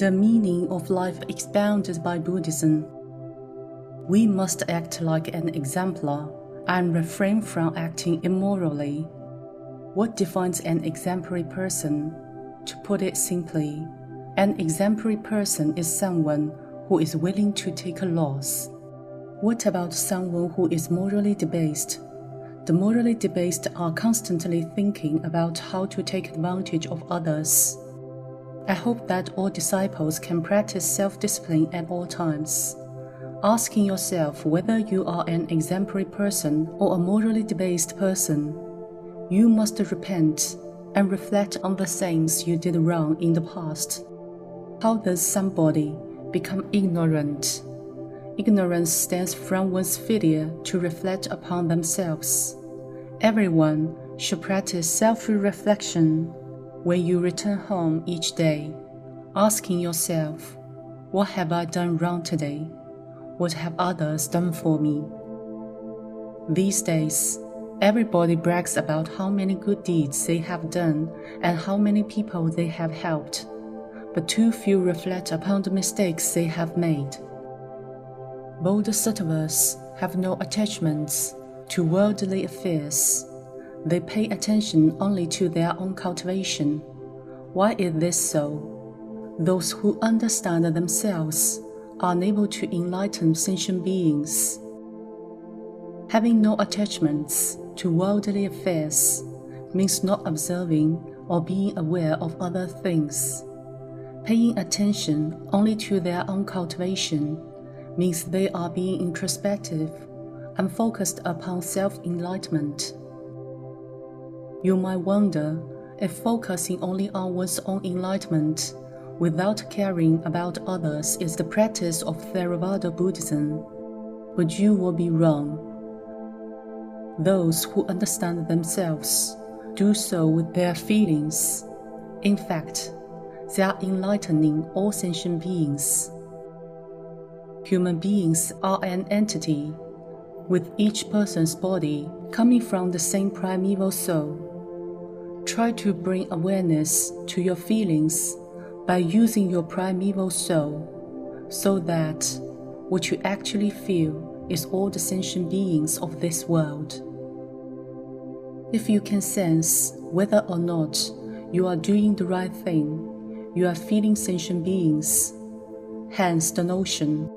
The meaning of life expounded by Buddhism. We must act like an exemplar and refrain from acting immorally. What defines an exemplary person? To put it simply, an exemplary person is someone who is willing to take a loss. What about someone who is morally debased? The morally debased are constantly thinking about how to take advantage of others. I hope that all disciples can practice self-discipline at all times, asking yourself whether you are an exemplary person or a morally debased person. You must repent and reflect on the things you did wrong in the past. How does somebody become ignorant? Ignorance stems from one's failure to reflect upon themselves. Everyone should practice self-reflection when you return home each day, asking yourself, what have I done wrong today? What have others done for me? These days, everybody brags about how many good deeds they have done and how many people they have helped, but too few reflect upon the mistakes they have made. Bodhisattvas have no attachments to worldly affairs. They pay attention only to their own cultivation. Why is this so? Those who understand themselves are unable to enlighten sentient beings. Having no attachments to worldly affairs means not observing or being aware of other things. Paying attention only to their own cultivation means they are being introspective and focused upon self-enlightenment. You might wonder if focusing only on one's own enlightenment without caring about others is the practice of Theravada Buddhism, but you will be wrong. Those who understand themselves do so with their feelings. In fact, they are enlightening all sentient beings. Human beings are an entity, with each person's body coming from the same primeval soul. Try to bring awareness to your feelings by using your primeval soul, so that what you actually feel is all the sentient beings of this world. If you can sense whether or not you are doing the right thing, you are feeling sentient beings. Hence the notion,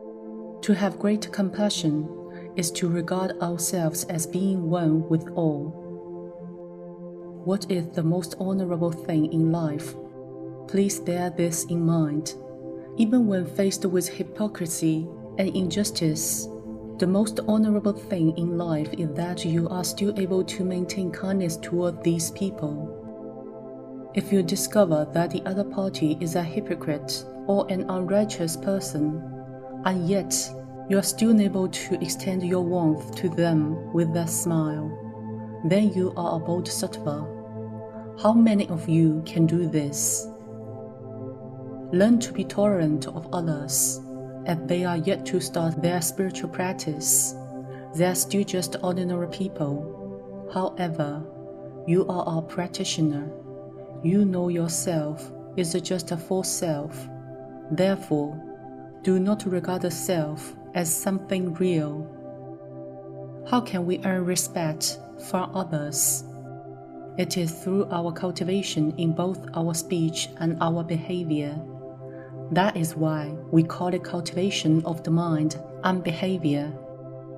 to have great compassion is to regard ourselves as being one with all. What is the most honorable thing in life? Please bear this in mind. Even when faced with hypocrisy and injustice, the most honorable thing in life is that you are still able to maintain kindness toward these people. If you discover that the other party is a hypocrite or an unrighteous person, and yet you are still able to extend your warmth to them with a smile, then you are a Bodhisattva. How many of you can do this? Learn to be tolerant of others, as they are yet to start their spiritual practice. They are still just ordinary people. However, you are a practitioner. You know yourself is just a false self. Therefore, do not regard the self as something real. How can we earn respect from others? It is through our cultivation in both our speech and our behavior. That is why we call it cultivation of the mind and behavior.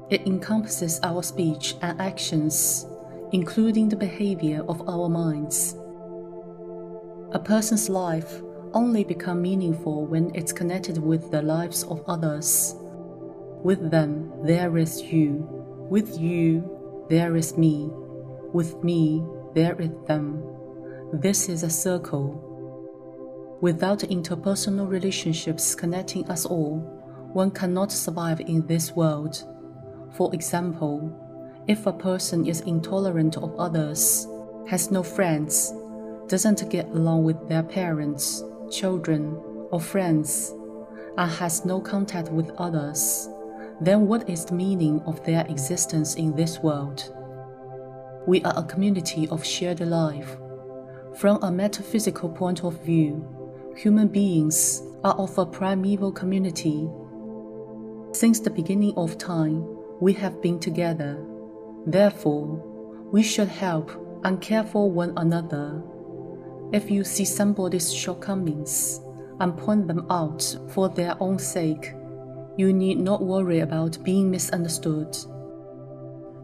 It encompasses our speech and actions, including the behavior of our minds. A person's life only becomes meaningful when it's connected with the lives of others. With them, there is you. With you, there is me. With me, there is them. This is a circle. Without interpersonal relationships connecting us all, one cannot survive in this world. For example, if a person is intolerant of others, has no friends, doesn't get along with their parents, children, or friends, and has no contact with others, then what is the meaning of their existence in this world? We are a community of shared life. From a metaphysical point of view, human beings are of a primeval community. Since the beginning of time, we have been together. Therefore, we should help and care for one another. If you see somebody's shortcomings and point them out for their own sake, you need not worry about being misunderstood.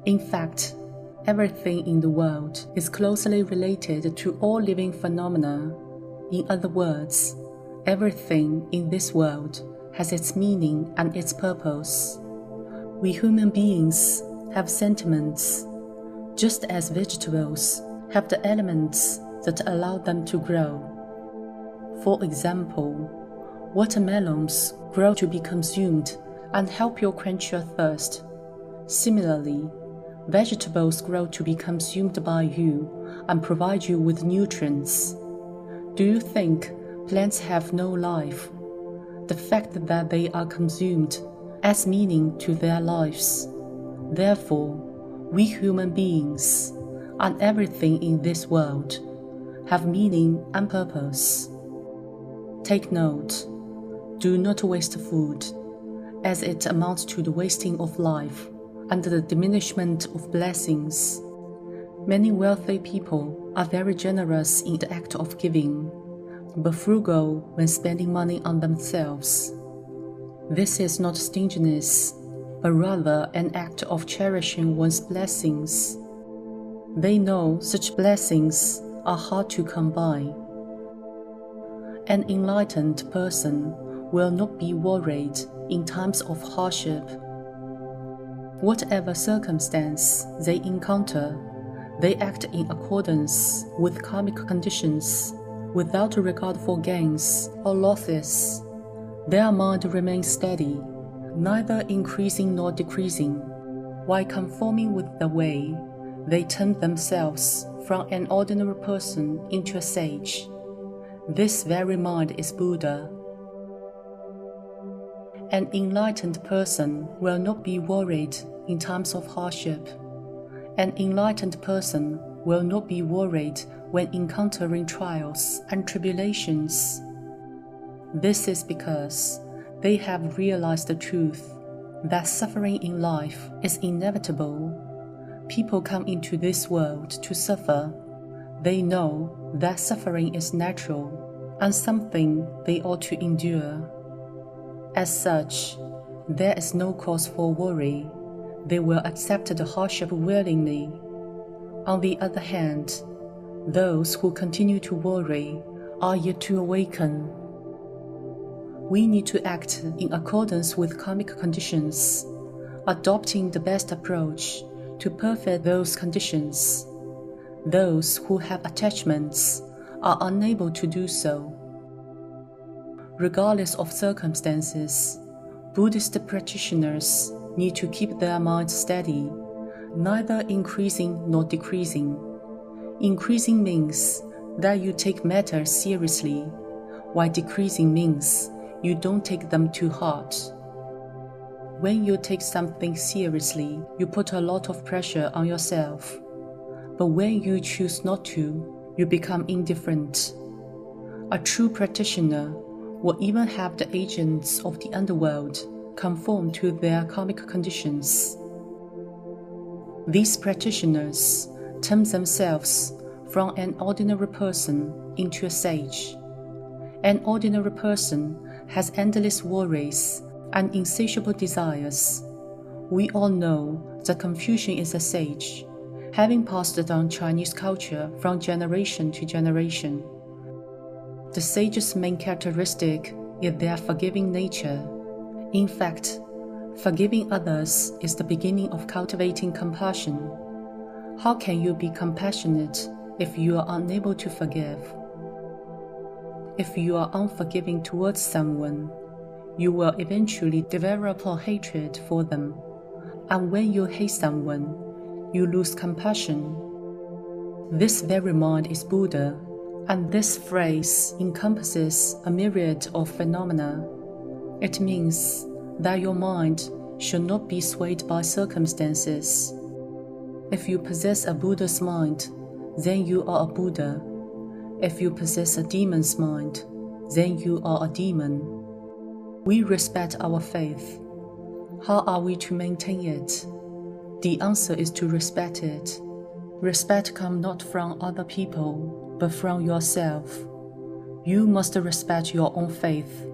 In fact, everything in the world is closely related to all living phenomena. In other words, everything in this world has its meaning and its purpose. We human beings have sentiments, just as vegetables have the elements that allow them to grow. For example, watermelons grow to be consumed and help you quench your thirst. Similarly, vegetables grow to be consumed by you and provide you with nutrients. Do you think plants have no life? The fact that they are consumed adds meaning to their lives. Therefore, we human beings and everything in this world have meaning and purpose. Take note, do not waste food, as it amounts to the wasting of life and the diminishment of blessings. Many wealthy people are very generous in the act of giving, but frugal when spending money on themselves. This is not stinginess, but rather an act of cherishing one's blessings. They know such blessings are hard to come by. An enlightened person will not be worried in times of hardship. Whatever circumstance they encounter, they act in accordance with karmic conditions, without regard for gains or losses. Their mind remains steady, neither increasing nor decreasing. While conforming with the way, they turn themselves from an ordinary person into a sage. This very mind is Buddha. An enlightened person will not be worried in times of hardship. An enlightened person will not be worried when encountering trials and tribulations. This is because they have realized the truth that suffering in life is inevitable. People come into this world to suffer. They know that suffering is natural and something they ought to endure. As such, there is no cause for worry. They will accept the hardship willingly. On the other hand, those who continue to worry are yet to awaken. We need to act in accordance with karmic conditions, adopting the best approach to perfect those conditions. Those who have attachments are unable to do so. Regardless of circumstances, Buddhist practitioners need to keep their minds steady, neither increasing nor decreasing. Increasing means that you take matters seriously, while decreasing means you don't take them too hard. When you take something seriously, you put a lot of pressure on yourself. But when you choose not to, you become indifferent. A true practitioner will even have the agents of the underworld conform to their karmic conditions. These practitioners turn themselves from an ordinary person into a sage. An ordinary person has endless worries and insatiable desires. We all know that Confucius is a sage, having passed down Chinese culture from generation to generation. The sage's main characteristic is their forgiving nature. In fact, forgiving others is the beginning of cultivating compassion. How can you be compassionate if you are unable to forgive? If you are unforgiving towards someone, you will eventually develop a hatred for them. And when you hate someone, you lose compassion. This very mind is Buddha, and this phrase encompasses a myriad of phenomena. It means that your mind should not be swayed by circumstances. If you possess a Buddha's mind, then you are a Buddha. If you possess a demon's mind, then you are a demon. We respect our faith. How are we to maintain it? The answer is to respect it. Respect comes not from other people, but from yourself. You must respect your own faith.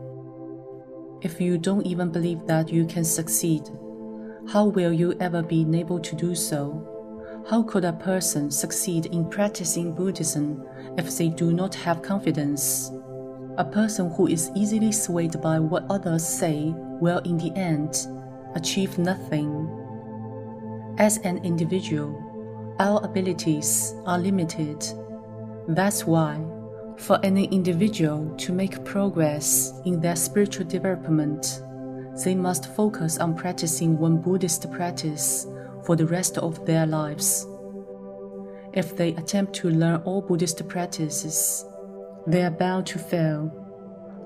If you don't even believe that you can succeed, how will you ever be able to do so? How could a person succeed in practicing Buddhism if they do not have confidence? A person who is easily swayed by what others say will in the end achieve nothing. As an individual, our abilities are limited. That's why, for any individual to make progress in their spiritual development, they must focus on practicing one Buddhist practice for the rest of their lives. If they attempt to learn all Buddhist practices, they are bound to fail.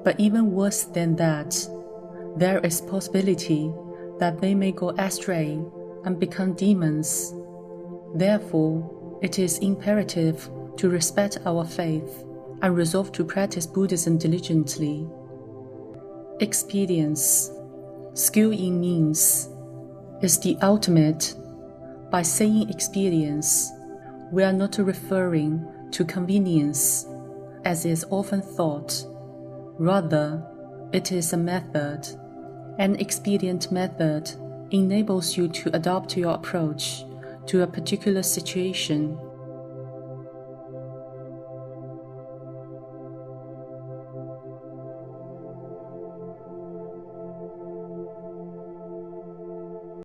But even worse than that, there is possibility that they may go astray and become demons. Therefore, it is imperative to respect our faith and resolve to practice Buddhism diligently. Experience, skill in means, is the ultimate. By saying experience, we are not referring to convenience, as is often thought. Rather, it is a method. An expedient method enables you to adopt your approach to a particular situation